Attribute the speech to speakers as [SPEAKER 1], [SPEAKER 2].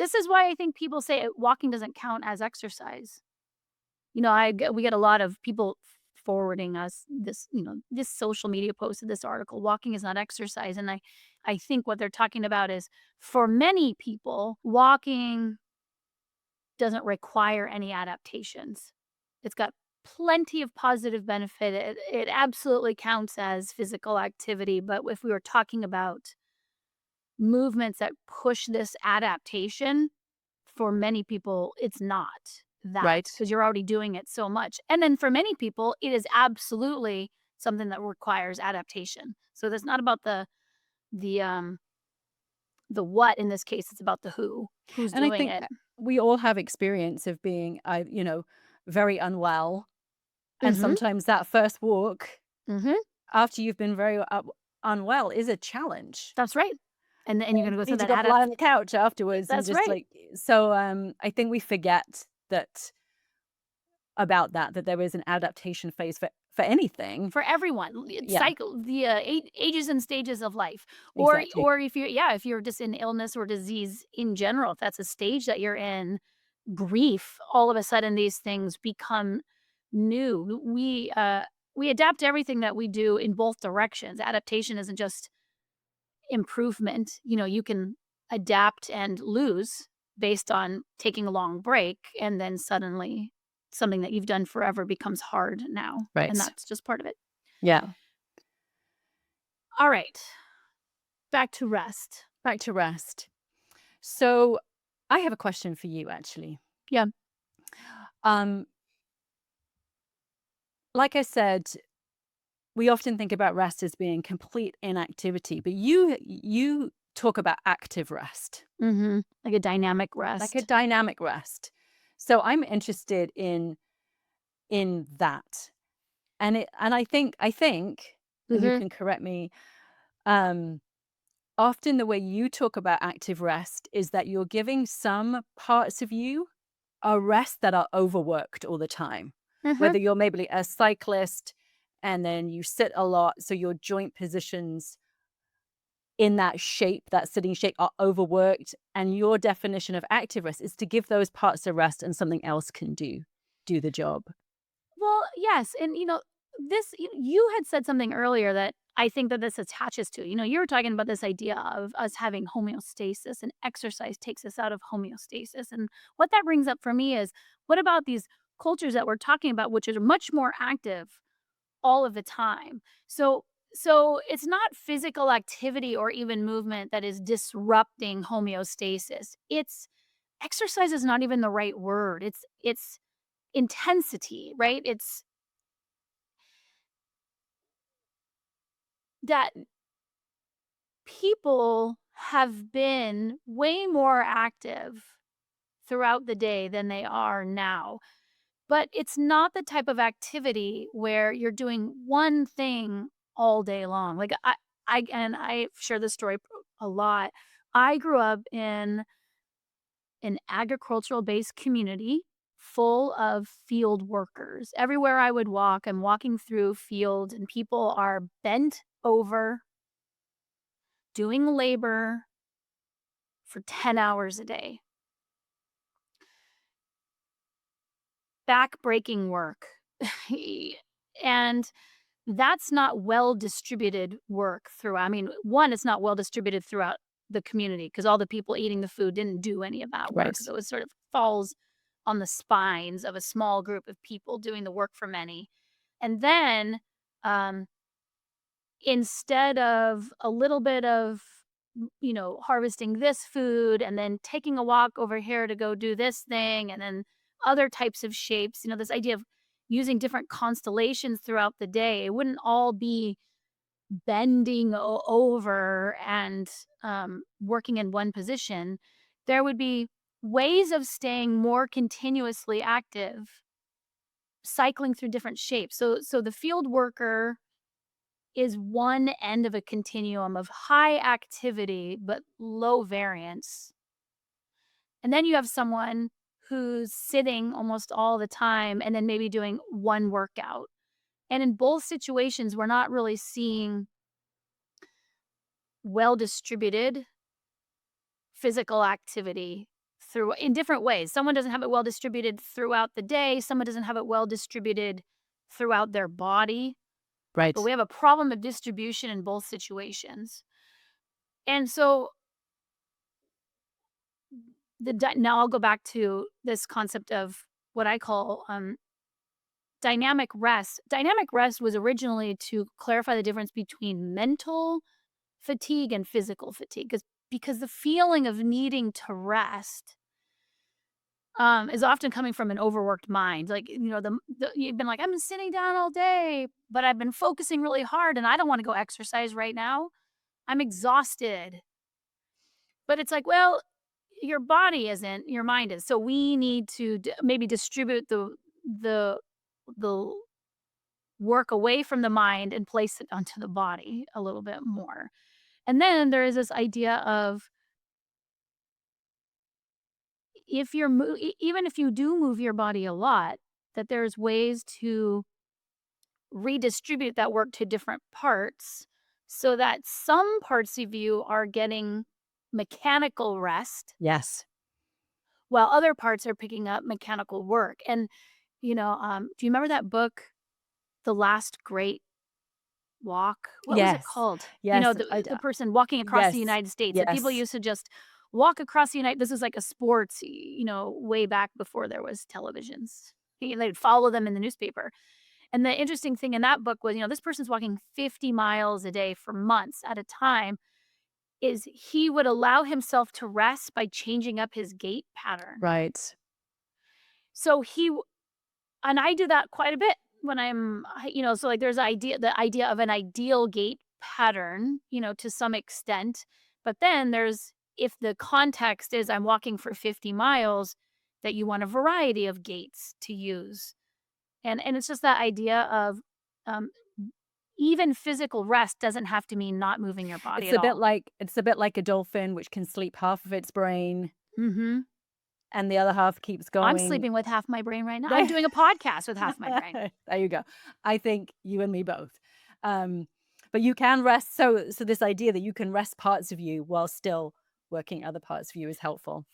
[SPEAKER 1] This is why I think people say walking doesn't count as exercise. We get a lot of people forwarding us this, this social media post of this article, walking is not exercise. And I think what they're talking about is for many people, walking doesn't require any adaptations. It's got plenty of positive benefit. It absolutely counts as physical activity. But if we were talking about movements that push this adaptation, for many people, it's not that
[SPEAKER 2] Right.
[SPEAKER 1] because you're already doing it so much. And then for many people, it is absolutely something that requires adaptation. So that's not about the um the what in this case, it's about the who's
[SPEAKER 2] And I
[SPEAKER 1] doing
[SPEAKER 2] think
[SPEAKER 1] it.
[SPEAKER 2] we all have experience of being, very unwell. And
[SPEAKER 1] Mhm.
[SPEAKER 2] sometimes that first walk
[SPEAKER 1] Mhm.
[SPEAKER 2] after you've been very unwell is a challenge.
[SPEAKER 1] That's right. And you're gonna go
[SPEAKER 2] You
[SPEAKER 1] through
[SPEAKER 2] need to
[SPEAKER 1] that
[SPEAKER 2] go lie on the couch afterwards and
[SPEAKER 1] that's
[SPEAKER 2] just
[SPEAKER 1] right.
[SPEAKER 2] like I think we forget that about that there is an adaptation phase for anything.
[SPEAKER 1] For everyone, it's
[SPEAKER 2] Yeah,
[SPEAKER 1] cycle the, ages and stages of life,
[SPEAKER 2] exactly.
[SPEAKER 1] or if you're just in illness or disease in general, if that's a stage that you're in, grief, all of a sudden these things become new. We adapt everything that we do in both directions. Adaptation isn't just improvement, you can adapt and lose based on taking a long break, and then suddenly something that you've done forever becomes hard now, and
[SPEAKER 2] Right.
[SPEAKER 1] that's just part of it.
[SPEAKER 2] Yeah.
[SPEAKER 1] All right, back to rest.
[SPEAKER 2] Back to rest. So I have a question for you actually.
[SPEAKER 1] Yeah.
[SPEAKER 2] Um, like I said, we often think about rest as being complete inactivity, but you talk about active rest,
[SPEAKER 1] Mhm. Like a dynamic
[SPEAKER 2] like a
[SPEAKER 1] rest.
[SPEAKER 2] dynamic rest. So I'm interested in that. And I think, and you
[SPEAKER 1] Mhm.
[SPEAKER 2] can correct me, um, often the way you talk about active rest is that you're giving some parts of you a rest that are overworked all the time.
[SPEAKER 1] Mhm.
[SPEAKER 2] Whether you're maybe a cyclist and then you sit a lot, so your joint positions in that shape, that sitting shape, are overworked. And your definition of active rest is to give those parts a rest and something else can do the job.
[SPEAKER 1] Well, yes, and, you had said something earlier that I think that this attaches to. You were talking about this idea of us having homeostasis, and exercise takes us out of homeostasis, and what that brings up for me is, what about these cultures that we're talking about, which are much more active all of the time? So it's not physical activity or even movement that is disrupting homeostasis. It's exercise is not even the right word. It's intensity, right? It's that people have been way more active throughout the day than they are now. But it's not the type of activity where you're doing one thing all day long. Like I share this story a lot. I grew up in an agricultural based community full of field workers. Everywhere I would walk, I'm walking through fields and people are bent over doing labor for 10 hours a day. Back-breaking work. And that's not well distributed work throughout. I mean, one, it's not well distributed throughout the community because all the people eating the food didn't do any of that work.
[SPEAKER 2] Right.
[SPEAKER 1] So it sort of falls on the spines of a small group of people doing the work for many. And then, um, instead of a little bit of, harvesting this food and then taking a walk over here to go do this thing and then other types of shapes, this idea of using different constellations throughout the day, it wouldn't all be bending over and working in one position. There would be ways of staying more continuously active, cycling through different shapes. So the field worker is one end of a continuum of high activity but low variance. And then you have someone who's sitting almost all the time and then maybe doing one workout. And in both situations, we're not really seeing well distributed physical activity through in different ways. Someone doesn't have it well distributed throughout the day, someone doesn't have it well distributed throughout their body, but
[SPEAKER 2] Right.
[SPEAKER 1] we have a problem of distribution in both situations. And so now I'll go back to this concept of what I call dynamic rest. Dynamic rest was originally to clarify the difference between mental fatigue and physical fatigue, because the feeling of needing to rest is often coming from an overworked mind. Like, you've been like, "I'm sitting down all day, but I've been focusing really hard and I don't wanna go exercise right now. I'm exhausted." But it's like, well, your body isn't, your mind is. So we need to maybe distribute the the work away from the mind and place it onto the body a little bit more. And then there is this idea of, if you're even if you do move your body a lot, that there's ways to redistribute that work to different parts so that some parts of you are getting mechanical rest
[SPEAKER 2] Yes.
[SPEAKER 1] while other parts are picking up mechanical work. And do you remember that book, The Last Great Walk? What was it
[SPEAKER 2] Yes.
[SPEAKER 1] called?
[SPEAKER 2] Yes.
[SPEAKER 1] The person walking across the
[SPEAKER 2] Yes.
[SPEAKER 1] United States, and people
[SPEAKER 2] Yes.
[SPEAKER 1] used to just walk across the United. This is like a sports, way back before there was televisions. They'd follow them in the newspaper. And the interesting thing in that book was, this person's walking 50 miles a day for months at a time. Is he would allow himself to rest by changing up his gait pattern.
[SPEAKER 2] Right.
[SPEAKER 1] So and I do that quite a bit when so, like, there's the idea of an ideal gait pattern, to some extent, but then there's, if the context is I'm walking for 50 miles, that you want a variety of gaits to use, and it's just that idea of, um, even physical rest doesn't have to mean not moving your body at all.
[SPEAKER 2] It's a bit like a dolphin which can sleep half of its brain
[SPEAKER 1] Mhm.
[SPEAKER 2] and the other half keeps
[SPEAKER 1] I'm
[SPEAKER 2] going.
[SPEAKER 1] sleeping with half my brain right now. I'm doing a podcast with half my brain.
[SPEAKER 2] There you go. I think you and me both. Um, but you can rest. So this idea that you can rest parts of you while still working other parts of you is helpful.